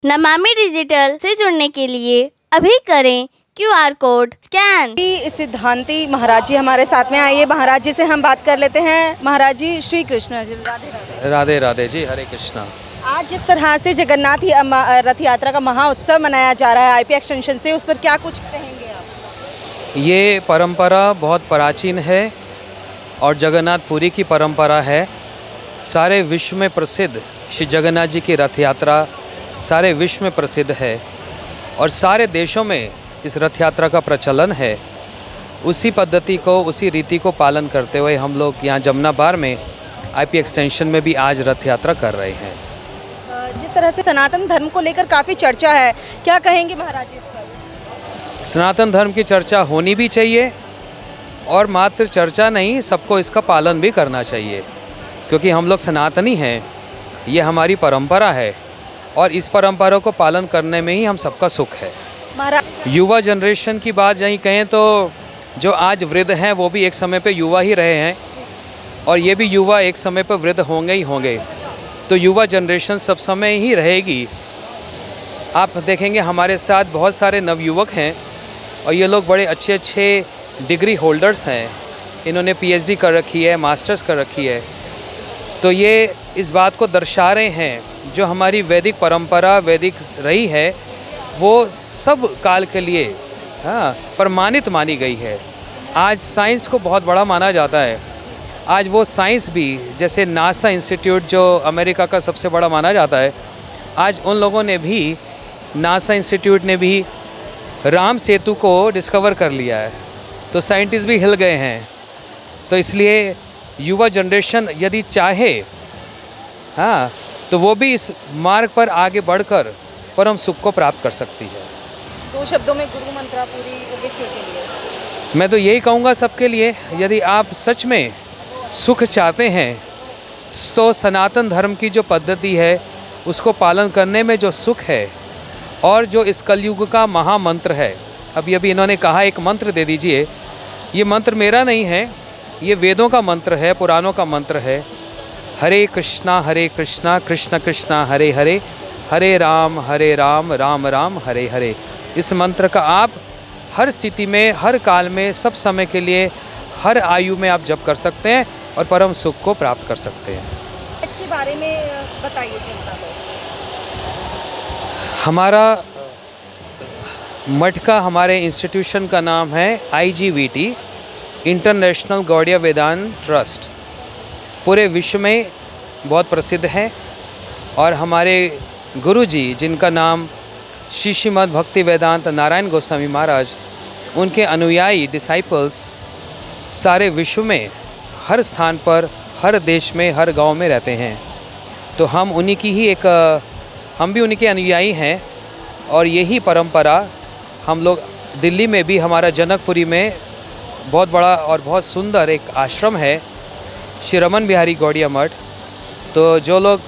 Namami digital से जुड़ने के लिए अभी करें QR कोड स्कैन। सिद्धांती महाराज जी हमारे साथ में आइए, महाराज जी से हम बात कर लेते हैं। महाराज जी, श्री कृष्ण जी, राधे राधे। राधे राधे जी, हरे कृष्णा। आज जिस तरह से जगन्नाथ रथ यात्रा का महाउत्सव मनाया जा रहा है आईपी एक्सटेंशन से, उस पर क्या कुछ कहेंगे आप? ये परंपरा बहुत प्राचीन है और जगन्नाथपुरी की परंपरा है। सारे विश्व में प्रसिद्ध श्री जगन्नाथ जी की रथ यात्रा सारे विश्व में प्रसिद्ध है और सारे देशों में इस रथ यात्रा का प्रचलन है। उसी पद्धति को, उसी रीति को पालन करते हुए हम लोग यहाँ जमुनाबार में आईपी एक्सटेंशन में भी आज रथ यात्रा कर रहे हैं। जिस तरह से सनातन धर्म को लेकर काफ़ी चर्चा है, क्या कहेंगे महाराज जी इस पर? सनातन धर्म की चर्चा होनी भी चाहिए और मात्र चर्चा नहीं, सबको इसका पालन भी करना चाहिए, क्योंकि हम लोग सनातनी हैं, ये हमारी परंपरा है और इस परंपरा को पालन करने में ही हम सबका सुख है। युवा जनरेशन की बात यहीं कहें तो जो आज वृद्ध हैं वो भी एक समय पे युवा ही रहे हैं और ये भी युवा एक समय पर वृद्ध होंगे ही होंगे, तो युवा जनरेशन सब समय ही रहेगी। आप देखेंगे हमारे साथ बहुत सारे नवयुवक हैं और ये लोग बड़े अच्छे अच्छे डिग्री होल्डर्स हैं, इन्होंने PhD कर रखी है, मास्टर्स कर रखी है, तो ये इस बात को दर्शा रहे हैं जो हमारी वैदिक परंपरा वैदिक रही है वो सब काल के लिए प्रमाणित मानी गई है। आज साइंस को बहुत बड़ा माना जाता है। आज वो साइंस भी, जैसे नासा इंस्टीट्यूट जो अमेरिका का सबसे बड़ा माना जाता है, आज उन लोगों ने भी, नासा इंस्टीट्यूट ने भी राम सेतु को डिस्कवर कर लिया है, तो साइंटिस्ट भी हिल गए हैं। तो इसलिए युवा जनरेशन यदि चाहे तो वो भी इस मार्ग पर आगे बढ़कर परम सुख को प्राप्त कर सकती है। 2 शब्दों में गुरु मंत्रा पूरी विश्व के लिए। मैं तो यही कहूँगा सबके लिए, यदि आप सच में सुख चाहते हैं तो सनातन धर्म की जो पद्धति है उसको पालन करने में जो सुख है और जो इस कलयुग का महामंत्र है, अभी इन्होंने कहा एक मंत्र दे दीजिए, ये मंत्र मेरा नहीं है, ये वेदों का मंत्र है, पुराणों का मंत्र है। हरे कृष्णा कृष्ण कृष्ण हरे हरे, हरे राम राम राम हरे हरे। इस मंत्र का आप हर स्थिति में, हर काल में, सब समय के लिए, हर आयु में आप जप कर सकते हैं और परम सुख को प्राप्त कर सकते हैं। के बारे में बताइए जनता को। हमारा मठ का, हमारे इंस्टीट्यूशन का नाम है IGVT, इंटरनेशनल गौड़िया वेदांत ट्रस्ट। पूरे विश्व में बहुत प्रसिद्ध है और हमारे गुरुजी जिनका नाम श्री श्रीमद् भक्ति वेदांत नारायण गोस्वामी महाराज, उनके अनुयायी डिसाइपल्स सारे विश्व में, हर स्थान पर, हर देश में, हर गांव में रहते हैं। तो हम उन्हीं की ही हम भी उन्हीं के अनुयायी हैं और यही परंपरा हम लोग दिल्ली में भी, हमारा जनकपुरी में बहुत बड़ा और बहुत सुंदर एक आश्रम है, श्री रमन बिहारी गौड़िया मठ। तो जो लोग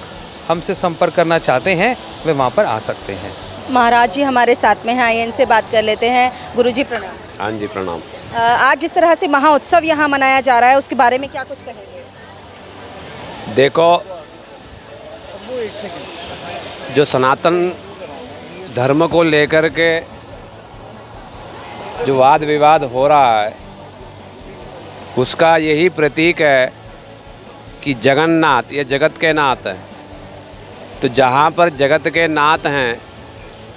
हमसे संपर्क करना चाहते हैं वे वहाँ पर आ सकते हैं। महाराज जी हमारे साथ में हैं, आइए इनसे बात कर लेते हैं। गुरुजी प्रणाम। हाँ जी प्रणाम। आज जिस तरह से महाउत्सव यहाँ मनाया जा रहा है उसके बारे में क्या कुछ कहेंगे? देखो, जो सनातन धर्म को लेकर के जो वाद विवाद हो रहा है उसका यही प्रतीक है कि जगन्नाथ ये जगत के नाथ हैं। तो जहाँ पर जगत के नाथ हैं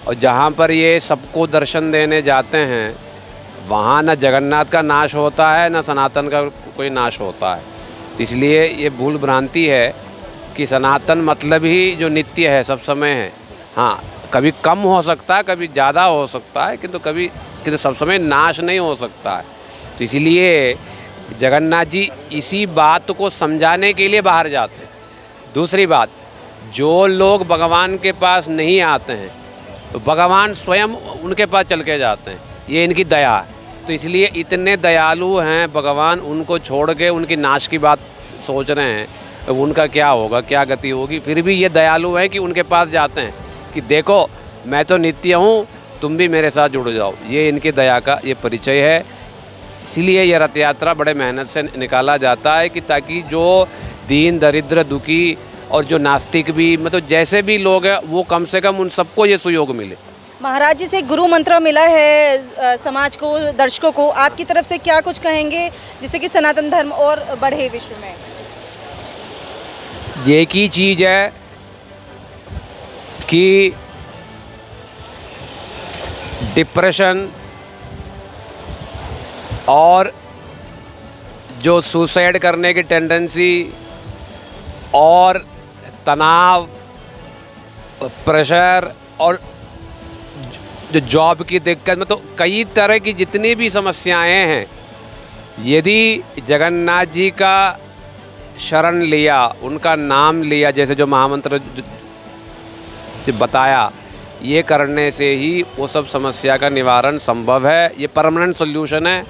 और जहाँ पर ये सबको दर्शन देने जाते हैं, वहाँ न जगन्नाथ का नाश होता है न सनातन का कोई नाश होता है। तो इसलिए ये भूल भ्रांति है कि सनातन मतलब ही जो नित्य है, सब समय है। हाँ, कभी कम हो सकता है, कभी ज़्यादा हो सकता है, किंतु सब समय नाश नहीं हो सकता है। तो इसलिए जगन्नाथ जी इसी बात को समझाने के लिए बाहर जाते हैं। दूसरी बात, जो लोग भगवान के पास नहीं आते हैं तो भगवान स्वयं उनके पास चल के जाते हैं, ये इनकी दया है। तो इसलिए इतने दयालु हैं भगवान, उनको छोड़ के उनकी नाश की बात सोच रहे हैं, तो उनका क्या होगा, क्या गति होगी। फिर भी ये दयालु हैं कि उनके पास जाते हैं कि देखो मैं तो नित्य हूँ, तुम भी मेरे साथ जुड़ जाओ। ये इनकी दया का ये परिचय है। इसीलिए यह रथ यात्रा बड़े मेहनत से निकाला जाता है कि ताकि जो दीन दरिद्र दुखी और जो नास्तिक भी, मतलब जैसे भी लोग हैं, वो कम से कम उन सबको ये सुयोग मिले। महाराज जी से गुरु मंत्र मिला है समाज को, दर्शकों को, आपकी तरफ से क्या कुछ कहेंगे जिससे कि सनातन धर्म और बढ़े विश्व में? एक ही चीज़ है कि डिप्रेशन और जो सुसाइड करने की टेंडेंसी और तनाव, प्रेशर और जो जॉब की दिक्कत में, तो कई तरह की जितनी भी समस्याएं हैं, यदि जगन्नाथ जी का शरण लिया, उनका नाम लिया, जैसे जो महामंत्र जो बताया, ये करने से ही वो सब समस्या का निवारण संभव है। ये परमानेंट सॉल्यूशन है।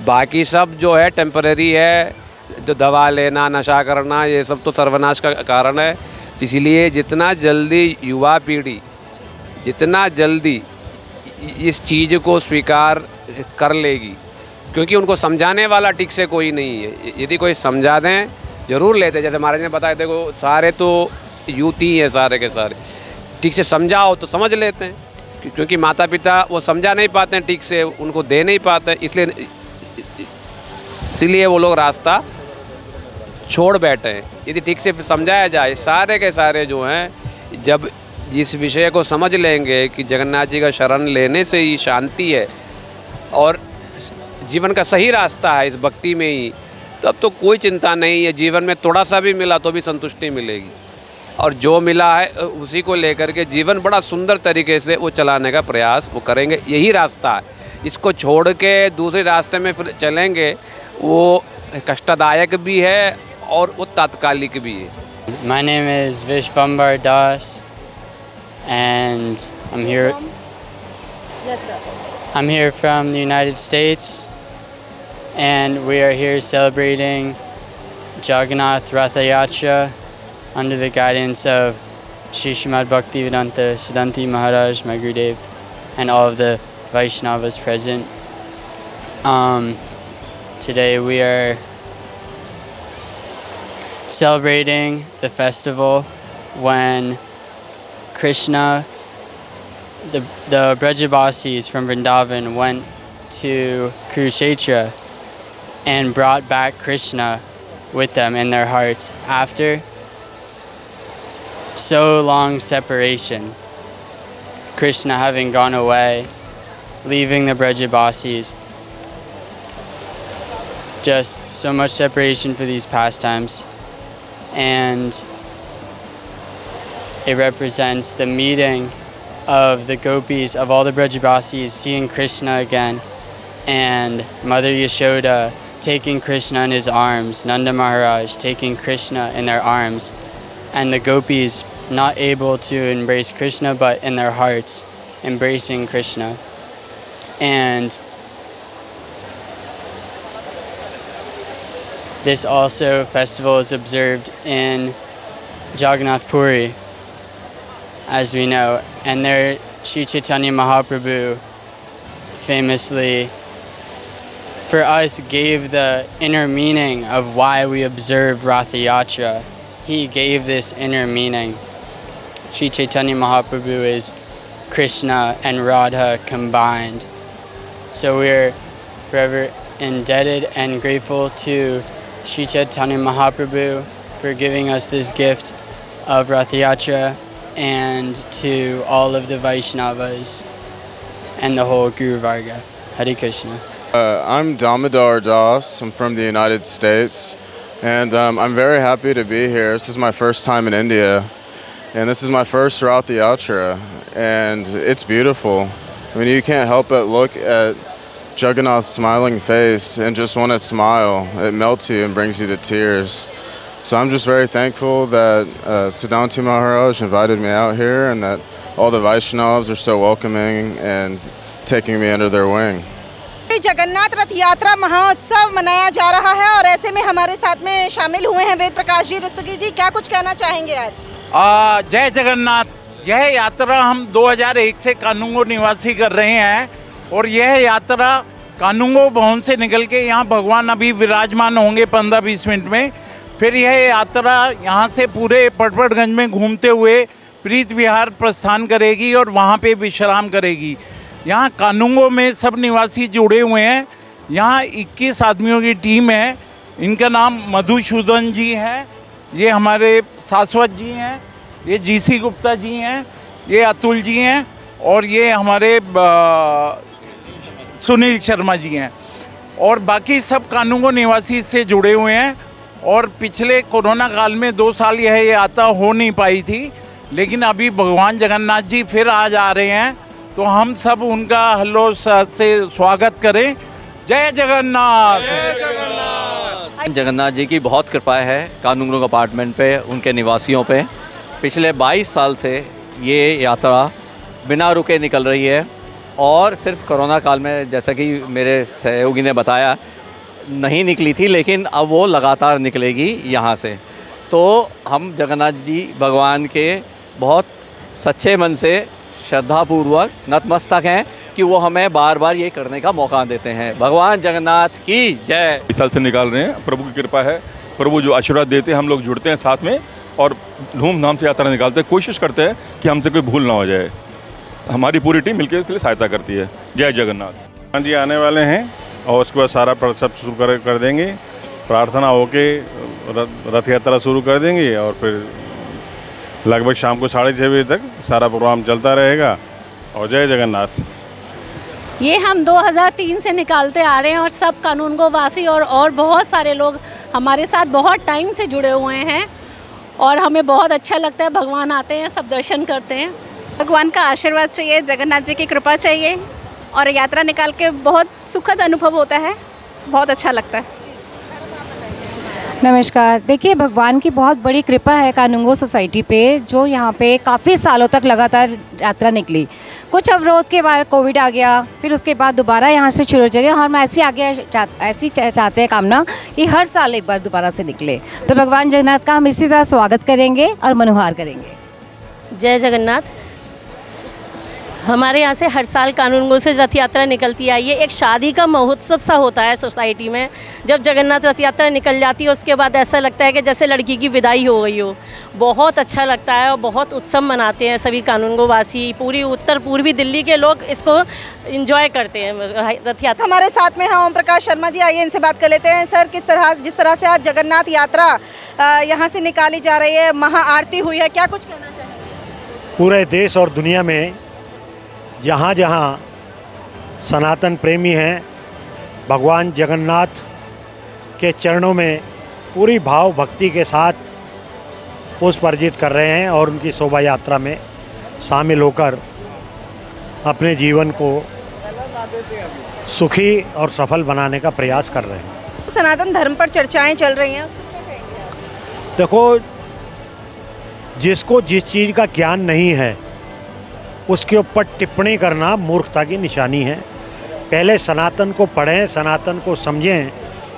बाकी सब जो है टेम्परेरी है, जो दवा लेना, नशा करना, ये सब तो सर्वनाश का कारण है। इसीलिए जितना जल्दी युवा पीढ़ी जितना जल्दी इस चीज़ को स्वीकार कर लेगी, क्योंकि उनको समझाने वाला ठीक से कोई नहीं है। यदि कोई समझा दें, ज़रूर लेते। जैसे महाराज ने बताया, देखो सारे तो यूथ ही हैं, सारे के सारे। ठीक से समझाओ तो समझ लेते हैं, क्योंकि माता पिता वो समझा नहीं पाते हैं ठीक से, उनको दे नहीं पाते हैं, इसलिए वो लोग रास्ता छोड़ बैठे हैं। यदि ठीक से समझाया जाए, सारे के सारे जो हैं, जब इस विषय को समझ लेंगे कि जगन्नाथ जी का शरण लेने से ही शांति है और जीवन का सही रास्ता है इस भक्ति में ही, तब तो कोई चिंता नहीं है। जीवन में थोड़ा सा भी मिला तो भी संतुष्टि मिलेगी, और जो मिला है उसी को लेकर के जीवन बड़ा सुंदर तरीके से वो चलाने का प्रयास वो करेंगे। यही रास्ता है। इसको छोड़ के दूसरे रास्ते में फिर चलेंगे, वो कष्टदायक भी है और वो तात्कालिक भी है। My name is Vishvambar Das, and I'm here. Yes, sir. I'm here from the United States, and we are here celebrating Jagannath Ratha Yatra under the guidance of Shri Srimad Bhaktivedanta Siddhanti Maharaj, my Gurudev, and all of the Vaishnavas present. Today we are celebrating the festival when Krishna, the Brajabasis from Vrindavan, went to Kurukshetra and brought back Krishna with them in their hearts after so long separation. Krishna having gone away, leaving the Brajabasis. Just so much separation for these pastimes. And it represents the meeting of the gopis, of all the Brajabasis, seeing Krishna again, and Mother Yashoda taking Krishna in his arms, Nanda Maharaj taking Krishna in their arms, and the gopis not able to embrace Krishna but in their hearts embracing Krishna. And this also festival is observed in Jagannath Puri, as we know, and there Shri Chaitanya Mahaprabhu famously for us gave the inner meaning of why we observe Ratha Yatra. He gave this inner meaning. Shri Chaitanya Mahaprabhu is Krishna and Radha combined. So we're forever indebted and grateful to Shri Chaitanya Mahaprabhu for giving us this gift of Ratha Yatra, and to all of the Vaishnavas and the whole Guru Varga. Hare Krishna. I'm Damodar Das. I'm from the United States, and I'm very happy to be here. This is my first time in India, and this is my first Ratha Yatra, and it's beautiful. I mean, you can't help but look at Jagannath's smiling face and just want to smile. It melts you and brings you to tears. So I'm just very thankful that Siddhanti Maharaj invited me out here, and that all the Vaishnavas are so welcoming and taking me under their wing. Jagannath रथ यात्रा महोत्सव मनाया जा रहा है, और ऐसे में हमारे साथ में शामिल हुए हैं वेद प्रकाश जी, रुस्तगी जी। क्या कुछ कहना चाहेंगे आज? जय जगन्नाथ। यह यात्रा हम 2001 से कानूंगो निवासी कर रहे हैं, और यह यात्रा कानूंगो भवन से निकल के यहाँ भगवान अभी विराजमान होंगे 15-20 मिनट में। फिर यह यात्रा यहाँ से पूरे पटपड़गंज में घूमते हुए प्रीत विहार प्रस्थान करेगी और वहाँ पे विश्राम करेगी। यहाँ कानूंगो में सब निवासी जुड़े हुए हैं। यहाँ 21 आदमियों की टीम है। इनका नाम मधुसूदन जी है, ये हमारे शाश्वत जी हैं, ये जीसी गुप्ता जी हैं, ये अतुल जी हैं और ये हमारे सुनील शर्मा जी हैं और बाकी सब कानूंगो निवासी से जुड़े हुए हैं। और पिछले कोरोना काल में 2 साल यह यात्रा हो नहीं पाई थी, लेकिन अभी भगवान जगन्नाथ जी फिर आज आ रहे हैं, तो हम सब उनका हल्लोल्लास से स्वागत करें। जय जगन्नाथ। जगन्नाथ जी की बहुत कृपा है कानूंगो अपार्टमेंट पे, उनके निवासियों पे। पिछले 22 साल से ये यात्रा बिना रुके निकल रही है और सिर्फ कोरोना काल में, जैसा कि मेरे सहयोगी ने बताया, नहीं निकली थी, लेकिन अब वो लगातार निकलेगी यहाँ से। तो हम जगन्नाथ जी भगवान के बहुत सच्चे मन से श्रद्धापूर्वक नतमस्तक हैं कि वो हमें बार बार ये करने का मौका देते हैं। भगवान जगन्नाथ की जय। इस साल से निकाल रहे हैं, प्रभु की कृपा है। प्रभु जो आशीर्वाद देते हैं, हम लोग जुड़ते हैं साथ में और धूमधाम से यात्रा निकालते हैं। कोशिश करते हैं कि हमसे कोई भूल ना हो जाए। हमारी पूरी टीम मिलकर इसके लिए सहायता करती है। जय जगन्नाथ। हाँ जी, आने वाले हैं और उसके बाद सारा सब शुरू कर देंगे। प्रार्थना होके रथ यात्रा शुरू कर देंगे और फिर लगभग शाम को 6:30 बजे तक सारा प्रोग्राम चलता रहेगा। और जय जगन्नाथ। ये हम 2003 से निकालते आ रहे हैं और सब कानूनगो वासी और बहुत सारे लोग हमारे साथ बहुत टाइम से जुड़े हुए हैं और हमें बहुत अच्छा लगता है। भगवान आते हैं, सब दर्शन करते हैं। भगवान का आशीर्वाद चाहिए, जगन्नाथ जी की कृपा चाहिए और यात्रा निकाल के बहुत सुखद अनुभव होता है, बहुत अच्छा लगता है। नमस्कार। देखिए, भगवान की बहुत बड़ी कृपा है कानूंगो सोसाइटी पे, जो यहाँ पे काफ़ी सालों तक लगातार यात्रा निकली। कुछ अवरोध के बाद कोविड आ गया, फिर उसके बाद दोबारा यहाँ से शुरू हो जाएगा। हम ऐसी आगे ऐसी चाहते हैं कामना कि हर साल एक बार दोबारा से निकले। तो भगवान जगन्नाथ का हम इसी तरह स्वागत करेंगे और मनोहार करेंगे। जय जगन्नाथ। हमारे यहाँ से हर साल कानूनगो से रथ यात्रा निकलती आई है। एक शादी का महोत्सव सा होता है सोसाइटी में। जब जगन्नाथ रथ यात्रा निकल जाती है उसके बाद ऐसा लगता है कि जैसे लड़की की विदाई हो गई हो। बहुत अच्छा लगता है और बहुत उत्सव मनाते हैं सभी कानूनगो वासी। पूरी उत्तर पूर्वी दिल्ली के लोग इसको एंजॉय करते हैं रथ यात्रा। हमारे साथ में हैं ओम प्रकाश शर्मा जी, आइए इनसे बात कर लेते हैं। सर, जिस तरह से आज जगन्नाथ यात्रा यहाँ से निकाली जा रही है, महाआरती हुई है, क्या कुछ कहना चाहेंगे? पूरे देश और दुनिया में जहाँ जहाँ सनातन प्रेमी हैं, भगवान जगन्नाथ के चरणों में पूरी भाव भक्ति के साथ पुष्प अर्जित कर रहे हैं और उनकी शोभा यात्रा में शामिल होकर अपने जीवन को सुखी और सफल बनाने का प्रयास कर रहे हैं। सनातन धर्म पर चर्चाएं चल रही हैं, देखो, जिसको जिस चीज़ का ज्ञान नहीं है उसके ऊपर टिप्पणी करना मूर्खता की निशानी है। पहले सनातन को पढ़ें, सनातन को समझें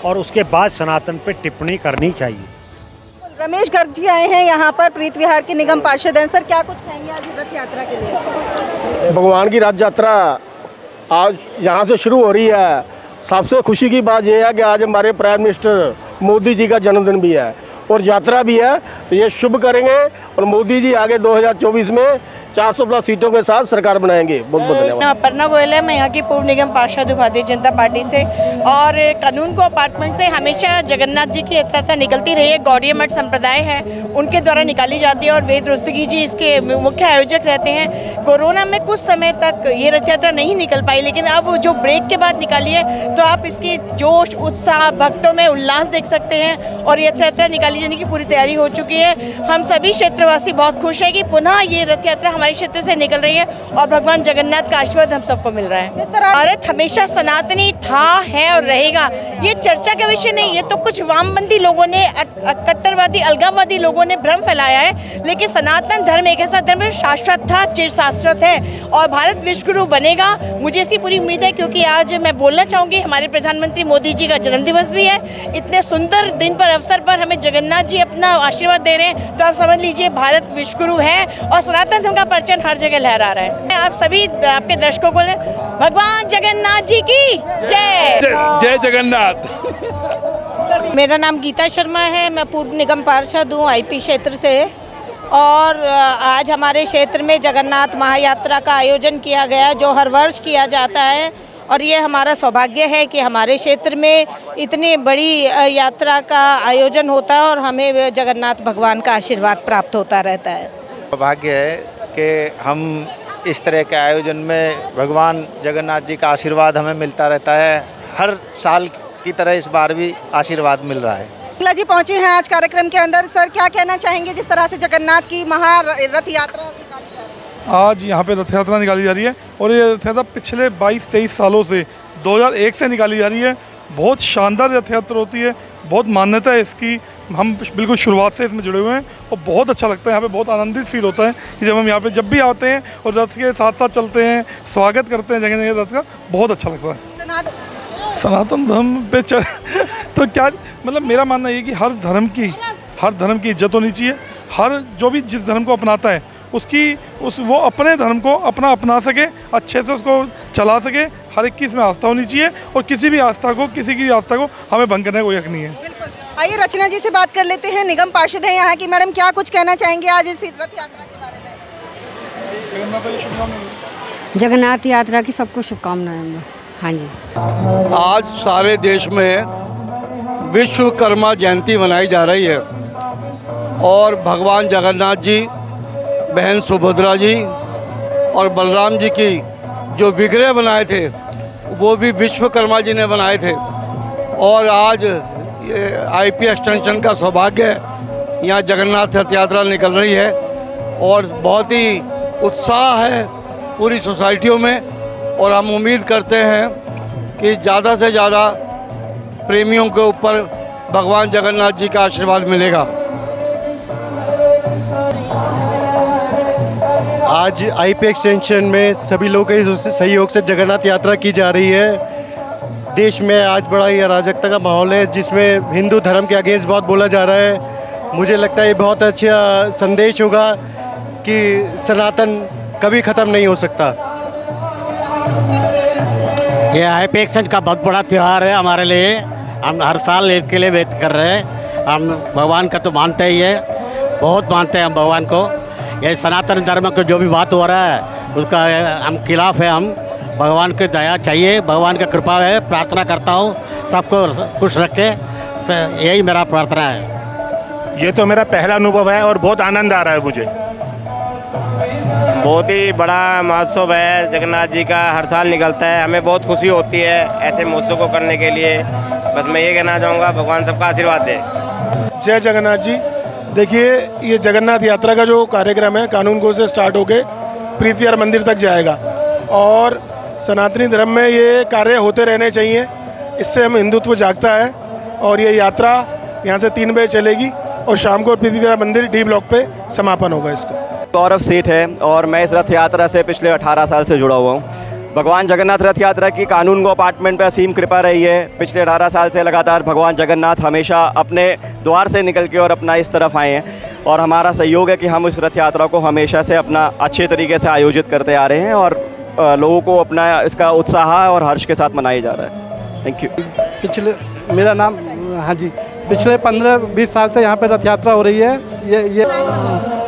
और उसके बाद सनातन पे टिप्पणी करनी चाहिए। रमेश गर्ग जी आए हैं यहाँ पर, प्रीत विहार के निगम पार्षद हैं। सर, क्या कुछ कहेंगे आज रथ यात्रा के लिए? भगवान की रथ यात्रा आज यहाँ से शुरू हो रही है। सबसे खुशी की बात यह है कि आज हमारे प्राइम मिनिस्टर मोदी जी का जन्मदिन भी है और यात्रा भी है। ये शुभ करेंगे और मोदी जी आगे 2024 में 400+ सीटों के साथ सरकार बनाएंगे। बहुत बहुत धन्यवाद। अपर्णा गोयल है, मैं यहाँ की पूर्व निगम पार्षद हूँ भारतीय जनता पार्टी से। और कानूनगो अपार्टमेंट से हमेशा जगन्नाथ जी की यात्रा निकलती रही है। गौड़ीय मठ संप्रदाय है, उनके द्वारा निकाली जाती है और वेद रुस्तगी जी इसके मुख्य आयोजक रहते हैं। कोरोना में कुछ समय तक ये रथ यात्रा नहीं निकल पाई, लेकिन अब जो ब्रेक के बाद निकाली है तो आप इसकी जोश, उत्साह, भक्तों में उल्लास देख सकते हैं और रथ यात्रा निकाली जाने की पूरी तैयारी हो चुकी है। हम सभी क्षेत्रवासी बहुत खुश हैं कि पुनः ये रथ यात्रा हमारे क्षेत्र से निकल रही है और भगवान जगन्नाथ का आशीर्वाद हम सबको मिल रहा है। जिस तरह भारत हमेशा सनातनी था, है और रहेगा, ये चर्चा का विषय नहीं। ये तो कुछ वामपंथी लोगों ने, कट्टरवादी, अलगाववादी लोगों ने भ्रम फैलाया है, लेकिन सनातन धर्म एक ऐसा धर्म है शाश्वत था, चिर शाश्वत है और भारत विश्वगुरु बनेगा। मुझे इसकी पूरी उम्मीद है, क्योंकि आज मैं बोलना चाहूँगी हमारे प्रधानमंत्री मोदी जी का जन्मदिवस भी है। इतने सुंदर दिन पर, अवसर पर हमें जगन्नाथ जी अपना आशीर्वाद दे रहे हैं, तो आप समझ लीजिए भारत विश्वगुरु है और सनातन धर्म का परचम हर जगह लहरा रहा है। आप सभी आपके दर्शकों को भगवान जगन्नाथ जी की जय। जय जगन्नाथ। मेरा नाम गीता शर्मा है, मैं पूर्व निगम पार्षद हूँ आईपी क्षेत्र से। और आज हमारे क्षेत्र में जगन्नाथ महायात्रा का आयोजन किया गया जो हर वर्ष किया जाता है, और ये हमारा सौभाग्य है कि हमारे क्षेत्र में इतनी बड़ी यात्रा का आयोजन होता है और हमें जगन्नाथ भगवान का आशीर्वाद प्राप्त होता रहता है। सौभाग्य है कि हम इस तरह के आयोजन में भगवान जगन्नाथ जी का आशीर्वाद हमें मिलता रहता है। हर साल की तरह इस बार भी आशीर्वाद मिल रहा है। शुक्ला जी पहुंचे हैं आज कार्यक्रम के अंदर। सर, क्या कहना चाहेंगे जिस तरह से जगन्नाथ की महारथ यात्रा निकाली जा रही है? आज यहाँ पे रथ यात्रा निकाली जा रही है और ये रथ यात्रा पिछले 22-23 सालों से 2001 से निकाली जा रही है। बहुत शानदार रथ यात्रा होती है, बहुत मान्यता है इसकी। हम बिल्कुल शुरुआत से इसमें जुड़े हुए हैं और बहुत अच्छा लगता है। यहाँ पे बहुत आनंदित फील होता है कि जब हम यहाँ पे जब भी आते हैं और रथ के साथ साथ चलते हैं, स्वागत करते हैं जगह जगह रथ का, बहुत अच्छा लगता है। सनातन धर्म पे तो क्या मतलब, मेरा मानना ये कि हर धर्म की इज्जत होनी चाहिए। हर जो भी जिस धर्म को अपनाता है वो अपने धर्म को अपना सके, अच्छे से उसको चला सके। हर एक की इसमें आस्था होनी चाहिए और किसी की आस्था को हमें भंग करने का कोई हक नहीं है। आइए रचना जी से बात कर लेते हैं, निगम पार्षद हैं यहाँ की। मैडम, क्या कुछ कहना चाहेंगे आज इस रथ यात्रा के बारे में? जगन्नाथ यात्रा की सबको शुभकामनाएं। हाँ जी, आज सारे देश में विश्वकर्मा जयंती मनाई जा रही है और भगवान जगन्नाथ जी, बहन सुभद्रा जी और बलराम जी की जो विग्रह बनाए थे वो भी विश्वकर्मा जी ने बनाए थे। और आज ये आईपी एक्सटेंशन का सौभाग्य है, यहाँ जगन्नाथ रथ यात्रा निकल रही है और बहुत ही उत्साह है पूरी सोसाइटियों में। और हम उम्मीद करते हैं कि ज़्यादा से ज़्यादा प्रेमियों के ऊपर भगवान जगन्नाथ जी का आशीर्वाद मिलेगा। आज आईपी एक्सटेंशन में सभी लोगों के सहयोग से जगन्नाथ यात्रा की जा रही है। देश में आज बड़ा ही अराजकता का माहौल है जिसमें हिंदू धर्म के अगेंस्ट बहुत बोला जा रहा है। मुझे लगता है ये बहुत अच्छा संदेश होगा कि सनातन कभी ख़त्म नहीं हो सकता। ये आईपी एक्सटेंशन का बहुत बड़ा त्यौहार है हमारे लिए। हम हर साल इसके लिए वेट कर रहे हैं। हम भगवान का तो मानते ही है, बहुत मानते हैं हम भगवान को। ये सनातन धर्म का जो भी बात हो रहा है उसका हम खिलाफ है। हम भगवान की दया चाहिए, भगवान की कृपा है। प्रार्थना करता हूँ सबको खुश रखे, यही मेरा प्रार्थना है। ये तो मेरा पहला अनुभव है और बहुत आनंद आ रहा है मुझे। बहुत ही बड़ा महोत्सव है जगन्नाथ जी का, हर साल निकलता है। हमें बहुत खुशी होती है ऐसे महोत्सव को करने के लिए। बस मैं ये कहना चाहूँगा, भगवान सबका आशीर्वाद दे। जय जगन्नाथ जी। देखिए, ये जगन्नाथ यात्रा का जो कार्यक्रम है कानूनगो से स्टार्ट होके प्रीति विहार मंदिर तक जाएगा और सनातनी धर्म में ये कार्य होते रहने चाहिए। इससे हम हिंदुत्व जागता है और ये यात्रा यहाँ से 3 बजे चलेगी और शाम को प्रीति विहार मंदिर डी ब्लॉक पे समापन होगा इसका। गौरव सेठ है और मैं इस रथ यात्रा से पिछले 18 साल से जुड़ा हुआ हूँ। भगवान जगन्नाथ रथ यात्रा की कानूनगो अपार्टमेंट पर असीम कृपा रही है। पिछले 18 साल से लगातार भगवान जगन्नाथ हमेशा अपने द्वार से निकल के और अपना इस तरफ आए हैं और हमारा सहयोग है कि हम इस रथ यात्रा को हमेशा से अपना अच्छे तरीके से आयोजित करते आ रहे हैं और लोगों को अपना इसका उत्साह और हर्ष के साथ मनाया जा रहा है। Thank you. मेरा नाम, हाँ जी, पिछले 15-20 साल से यहाँ पे रथ यात्रा हो रही है।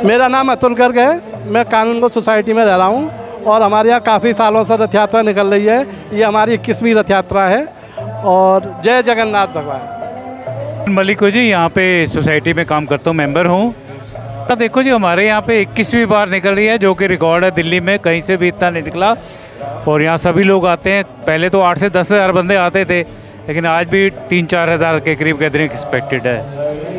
मेरा नाम अतुल गर्ग है, मैं कानूनगो सोसाइटी में रह रहा हूँ और हमारे यहाँ काफ़ी सालों से रथ यात्रा निकल रही है। ये हमारी 21वीं रथ यात्रा है और जय जगन्नाथ भगवान। मलिक हो जी, यहाँ पे सोसाइटी में काम करता हूँ, मेंबर हूँ। तो देखो जी, हमारे यहाँ पे 21वीं बार निकल रही है जो कि रिकॉर्ड है। दिल्ली में कहीं से भी इतना नहीं निकला और यहाँ सभी लोग आते हैं। पहले तो 8 से 10 हज़ार बंदे आते थे, लेकिन आज भी 3-4 हज़ार के करीब गैदरिंग एक्सपेक्टेड है।